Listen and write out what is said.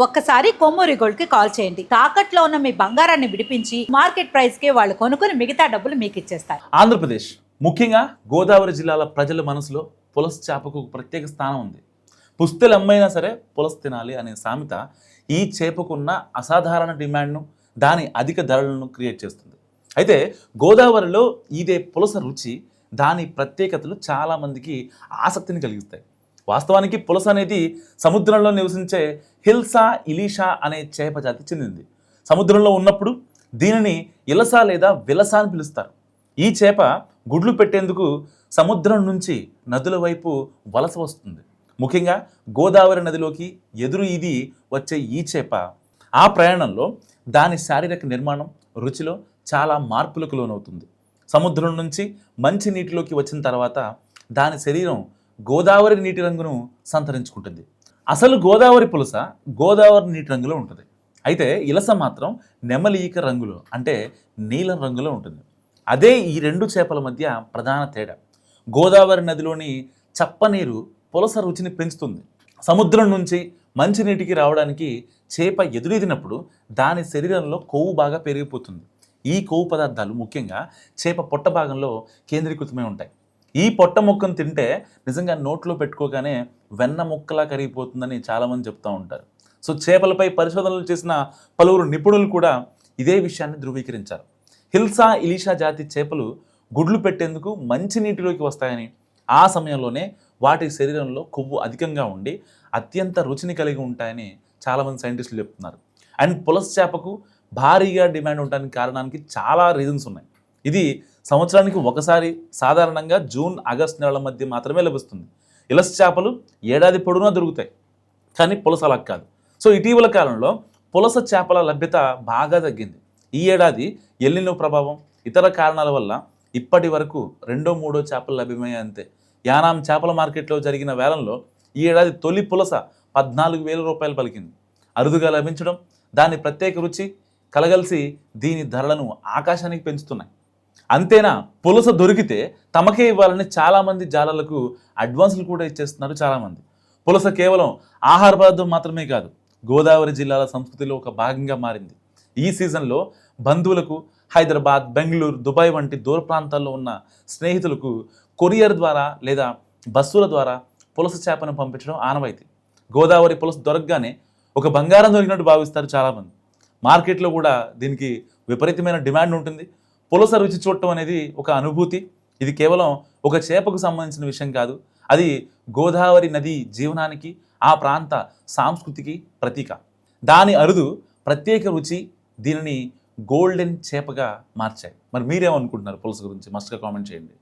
ఒక్కసారి కొమ్మూరి గోల్డ్ కి కాల్ చేయండి. తాకట్లో ఉన్న మీ బంగారాన్ని విడిపించి మార్కెట్ ప్రైస్ కి వాళ్ళు కొనుక్కుని మిగతా డబ్బులు మీకు ఇచ్చేస్తారు. ఆంధ్రప్రదేశ్ ముఖ్యంగా గోదావరి జిల్లాల ప్రజల మనసులో పులస చేపకు ఒక ప్రత్యేక స్థానం ఉంది. పుస్తెలు అమ్మైనా సరే పులస తినాలి అనే సామెత ఈ చేపకున్న అసాధారణ డిమాండ్ను, దాని అధిక ధరలను క్రియేట్ చేస్తుంది. అయితే గోదావరిలో ఇదే పులస రుచి, దాని ప్రత్యేకతలు చాలామందికి ఆసక్తిని కలిగిస్తాయి. వాస్తవానికి పులస అనేది సముద్రంలో నివసించే హిల్సా ఇలీషా అనే చేప జాతికి చెందింది. సముద్రంలో ఉన్నప్పుడు దీనిని ఇలస లేదా విలస అని పిలుస్తారు. ఈ చేప గుడ్లు పెట్టేందుకు సముద్రం నుంచి నదుల వైపు వలస వస్తుంది. ముఖ్యంగా గోదావరి నదిలోకి ఎదురు ఇది వచ్చే ఈ చేప ఆ ప్రయాణంలో దాని శారీరక నిర్మాణం, రుచిలో చాలా మార్పులకు లోనవుతుంది. సముద్రం నుంచి మంచి నీటిలోకి వచ్చిన తర్వాత దాని శరీరం గోదావరి నీటి రంగును సంతరించుకుంటుంది. అసలు గోదావరి పులస గోదావరి నీటి రంగులో ఉంటుంది. అయితే ఇలస మాత్రం నెమలీక రంగులో, అంటే నీలం రంగులో ఉంటుంది. అదే ఈ రెండు చేపల మధ్య ప్రధాన తేడా. గోదావరి నదిలోని చప్పనీరు పులస రుచిని పెంచుతుంది. సముద్రం నుంచి మంచినీటికి రావడానికి చేప ఎదురెదినప్పుడు దాని శరీరంలో కొవ్వు బాగా పెరిగిపోతుంది. ఈ కొవ్వు పదార్థాలు ముఖ్యంగా చేప పొట్ట భాగంలో కేంద్రీకృతమై ఉంటాయి. ఈ పొట్ట ముక్కను తింటే నిజంగా నోట్లో పెట్టుకోగానే వెన్న ముక్కలా కరిగిపోతుందని చాలామంది చెప్తూ ఉంటారు. సో చేపలపై పరిశోధనలు చేసిన పలువురు నిపుణులు కూడా ఇదే విషయాన్ని ధృవీకరించారు. హిల్సా ఇలీషా జాతి చేపలు గుడ్లు పెట్టేందుకు మంచి నీటిలోకి వస్తాయని, ఆ సమయంలోనే వాటి శరీరంలో కొవ్వు అధికంగా ఉండి అత్యంత రుచిని కలిగి ఉంటాయని చాలామంది సైంటిస్టులు చెప్తున్నారు. అండ్ పులస చేపకు భారీగా డిమాండ్ ఉండడానికి కారణానికి చాలా రీజన్స్ ఉన్నాయి. ఇది సంవత్సరానికి ఒకసారి, సాధారణంగా జూన్, ఆగస్టు నెలల మధ్య మాత్రమే లభిస్తుంది. ఇలస చేపలు ఏడాది పొడవునా దొరుకుతాయి, కానీ పులస అలా కాదు. సో ఇటీవల కాలంలో పులస చేపల లభ్యత బాగా తగ్గింది. ఈ ఏడాది ఎల్నినో ప్రభావం, ఇతర కారణాల వల్ల ఇప్పటి వరకు 2-3 చేపలు లభ్యమయ్యాయి అంతే. యానాం చేపల మార్కెట్లో జరిగిన వేలంలో ఈ ఏడాది తొలి పులస 14,000 రూపాయలు పలికింది. అరుదుగా లభించడం, దాని ప్రత్యేక రుచి కలగలిసి దీని ధరలను ఆకాశానికి పెంచుతున్నాయి. అంతేనా, పులస దొరికితే తమకే ఇవ్వాలని చాలామంది జాలర్లకు అడ్వాన్సులు కూడా ఇచ్చేస్తున్నారు చాలామంది. పులస కేవలం ఆహార పదార్థం మాత్రమే కాదు, గోదావరి జిల్లాల సంస్కృతిలో ఒక భాగంగా మారింది. ఈ సీజన్లో బంధువులకు హైదరాబాద్, బెంగళూరు, దుబాయ్ వంటి దూర ప్రాంతాల్లో ఉన్న స్నేహితులకు కొరియర్ ద్వారా లేదా బస్సుల ద్వారా పులస చేపను పంపించడం ఆనవాయితీ. గోదావరి పులస దొరకగానే ఒక బంగారం దొరికినట్టు భావిస్తారు చాలామంది. మార్కెట్లో కూడా దీనికి విపరీతమైన డిమాండ్ ఉంటుంది. పులస రుచి చూడటం అనేది ఒక అనుభూతి. ఇది కేవలం ఒక చేపకు సంబంధించిన విషయం కాదు, అది గోదావరి నది జీవనానికి, ఆ ప్రాంత సంస్కృతికి ప్రతీక. దాని అరుదు, ప్రత్యేక రుచి దీనిని గోల్డెన్ చేపగా మార్చాయి. మరి మీరేమనుకుంటున్నారు పులస గురించి? మస్ట్గా కామెంట్ చేయండి.